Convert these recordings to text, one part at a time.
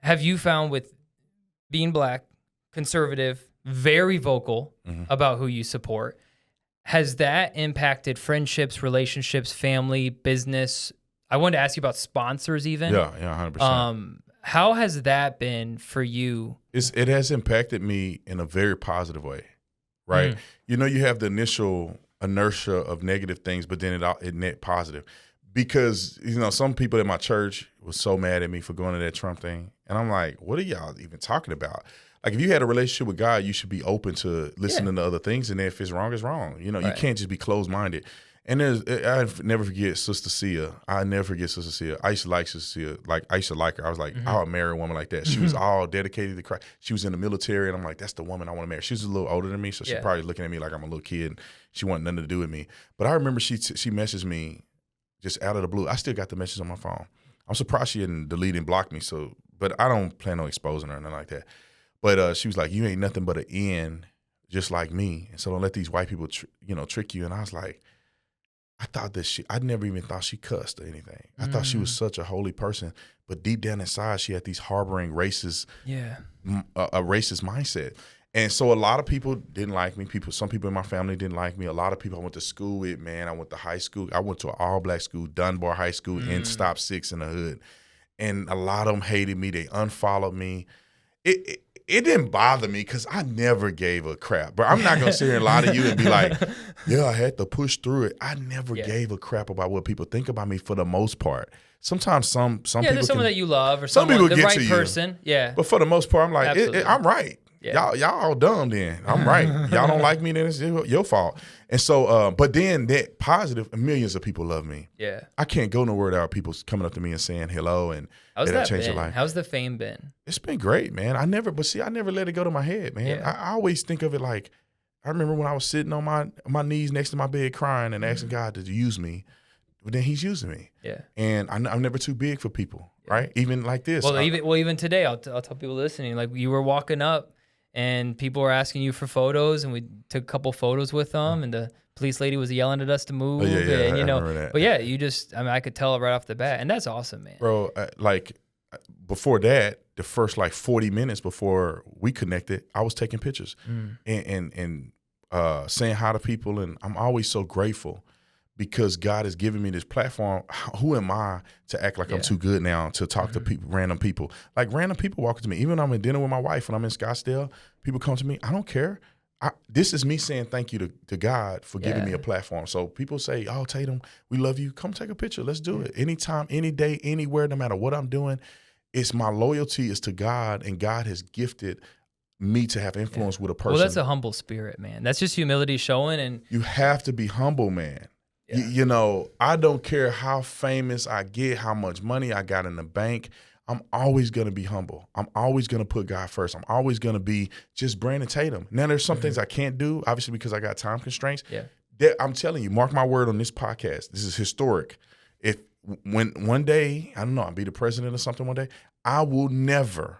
have you found with being Black, conservative, very vocal about who you support, has that impacted friendships, relationships, family, business? I wanted to ask you about sponsors even. Yeah, 100%. How has that been for you? It has impacted me in a very positive way, right? You know, you have the initial inertia of negative things, but then it net positive. Because, you know, some people in my church was so mad at me for going to that Trump thing. And I'm like, what are y'all even talking about? Like, if you had a relationship with God, you should be open to listening to other things. And if it's wrong, it's wrong. You know, you can't just be closed-minded. And I never forget Sister Sia. I never forget Sister Sia. I used to like Sister Sia. Like, I used to like her. I was like, I would marry a woman like that. She was all dedicated to Christ. She was in the military, and I'm like, that's the woman I want to marry. She was a little older than me, so she probably looking at me like I'm a little kid. She wanted nothing to do with me. But I remember she messaged me just out of the blue. I still got the message on my phone. I'm surprised she didn't delete and block me. But I don't plan on exposing her or nothing like that. But she was like, you ain't nothing but an end just like me. And so don't let these white people, trick you. And I was like, I never even thought she cussed or anything. I thought she was such a holy person. But deep down inside, she had these harboring racist, a racist mindset. And so a lot of people didn't like me. Some people in my family didn't like me. A lot of people I went to school with, man, I went to high school. I went to an all-black school, Dunbar High School in Stop 6 in the hood. And a lot of them hated me. They unfollowed me. It didn't bother me because I never gave a crap. But I'm not going to sit here and lie to you and be like, yeah, I had to push through it. I never gave a crap about what people think about me for the most part. Sometimes some people there's someone that you love or some someone, people the get right to person. you. Yeah. But for the most part, I'm like, I'm right. Yeah. Y'all all dumb then. I'm right. Y'all don't like me, then it's your fault. And so, but then that positive, millions of people love me. Yeah. I can't go nowhere without people coming up to me and saying hello and how's that changed been? your life. How's the fame been? It's been great, man. I never let it go to my head, man. Yeah. I always think of it like, I remember when I was sitting on my knees next to my bed crying and asking God to use me. But then he's using me. Yeah. And I'm never too big for people, right? Even like this. Well, even today, I'll tell people listening, like you were walking up and people were asking you for photos, and we took a couple photos with them, and the police lady was yelling at us to move. Oh, yeah, and, I remember that. But yeah, I could tell right off the bat, and that's awesome, man. Bro, before that, the first 40 minutes before we connected, I was taking pictures and saying hi to people, and I'm always so grateful because God has given me this platform. Who am I to act like I'm too good now to talk to people, random people? Like random people walking to me. Even when I'm in dinner with my wife, when I'm in Scottsdale, people come to me. I don't care. This is me saying thank you to God for giving me a platform. So people say, oh, Tatum, we love you. Come take a picture. Let's do it. Anytime, any day, anywhere, no matter what I'm doing. It's my loyalty is to God, and God has gifted me to have influence with a person. Well, that's a humble spirit, man. That's just humility showing. And you have to be humble, man. Yeah. I don't care how famous I get, how much money I got in the bank. I'm always going to be humble. I'm always going to put God first. I'm always going to be just Brandon Tatum. Now, there's some things I can't do, obviously, because I got time constraints. Yeah. I'm telling you, mark my word on this podcast. This is historic. When one day, I don't know, I'll be the president or something one day, I will never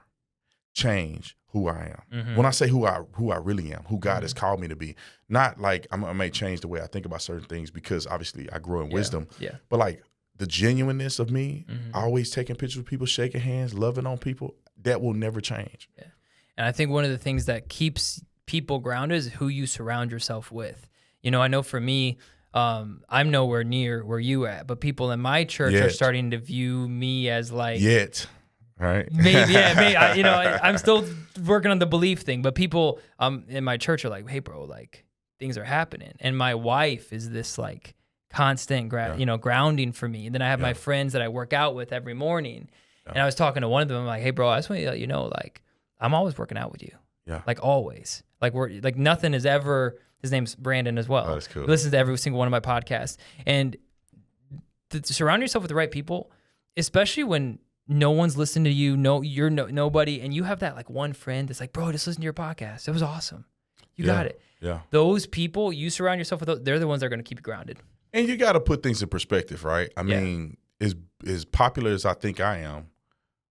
change who I am. When I say who I really am, who God has called me to be, not like I may change the way I think about certain things because obviously I grow in wisdom. Yeah. But like the genuineness of me, always taking pictures with people, shaking hands, loving on people, that will never change. Yeah. And I think one of the things that keeps people grounded is who you surround yourself with. I know for me, I'm nowhere near where you at, but people in my church are starting to view me as like right? Maybe, I'm still working on the belief thing, but people in my church are like, hey, bro, like things are happening. And my wife is this like constant grounding for me. And then I have my friends that I work out with every morning. And I was talking to one of them, I'm like, hey, bro, I just want you to let you know, like, I'm always working out with you. Yeah. Like always. Like we're like nothing is ever, his name's Brandon as well. Oh, that's cool. He listens to every single one of my podcasts. And to surround yourself with the right people, especially when no one's listening to you, you're nobody, and you have that like one friend that's like, bro, just listen to your podcast. It was awesome. You got it. Yeah. Those people, you surround yourself with, they're the ones that are going to keep you grounded. And you got to put things in perspective, right? I mean, as popular as I think I am,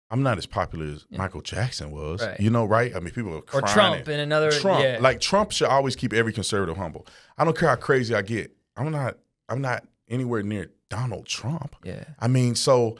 I'm not as popular as Michael Jackson was, right? Right? I mean, people are crying. Or Trump and another. Trump, like Trump should always keep every conservative humble. I don't care how crazy I get. I'm not anywhere near Donald Trump. Yeah. I mean, so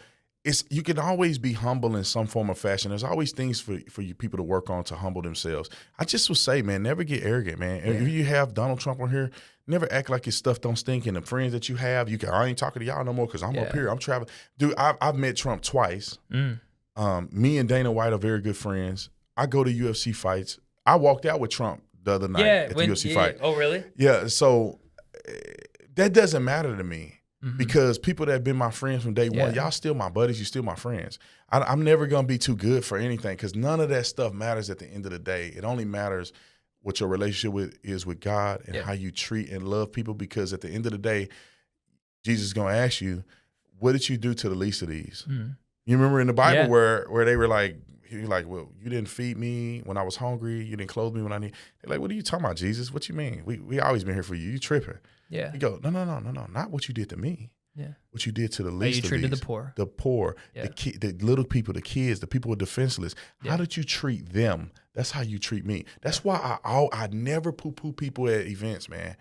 you can always be humble in some form or fashion. There's always things for you people to work on to humble themselves. I just would say, man, never get arrogant, man. Yeah. If you have Donald Trump on here, never act like your stuff don't stink. And the friends that you have, I ain't talking to y'all no more because I'm up here. I'm traveling. Dude, I've met Trump twice. Me and Dana White are very good friends. I go to UFC fights. I walked out with Trump the other night at the UFC fight. Oh, really? Yeah, so that doesn't matter to me. Because people that have been my friends from day one, y'all still my buddies, you still my friends. I'm never going to be too good for anything because none of that stuff matters at the end of the day. It only matters what your relationship is with God and how you treat and love people, because at the end of the day, Jesus is going to ask you, what did you do to the least of these? You remember in the Bible where they were like, well, you didn't feed me when I was hungry. You didn't clothe me when I need. They're like, what are you talking about, Jesus? What you mean? We always been here for you. You tripping. Yeah. You go, no, not what you did to me. Yeah. What you did to the least of these. How you treated the poor. The little people, the kids, the people who are defenseless. How did you treat them? That's how you treat me. That's why I never poo-poo people at events, man.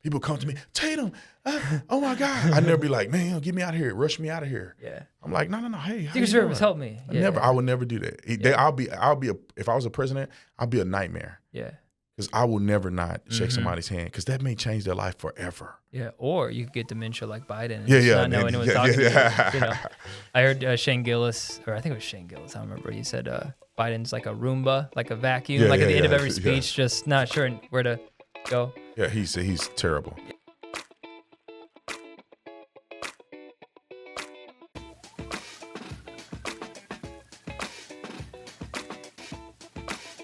People come to me, Tatum, oh my God. I never be like, man, get me out of here, rush me out of here. Yeah. I'm like, no, hey, how Secret Service, help me. I would never do that. If I was a president, I'll be a nightmare. Yeah. Because I will never not shake somebody's hand, because that may change their life forever. Yeah, or you could get dementia like Biden and not know anyone's talking to you. You know? I heard Shane Gillis, or I think it was Shane Gillis, I don't remember. He said Biden's like a Roomba, like a vacuum, at the end of every speech, just not sure where to go. Yeah, he's terrible.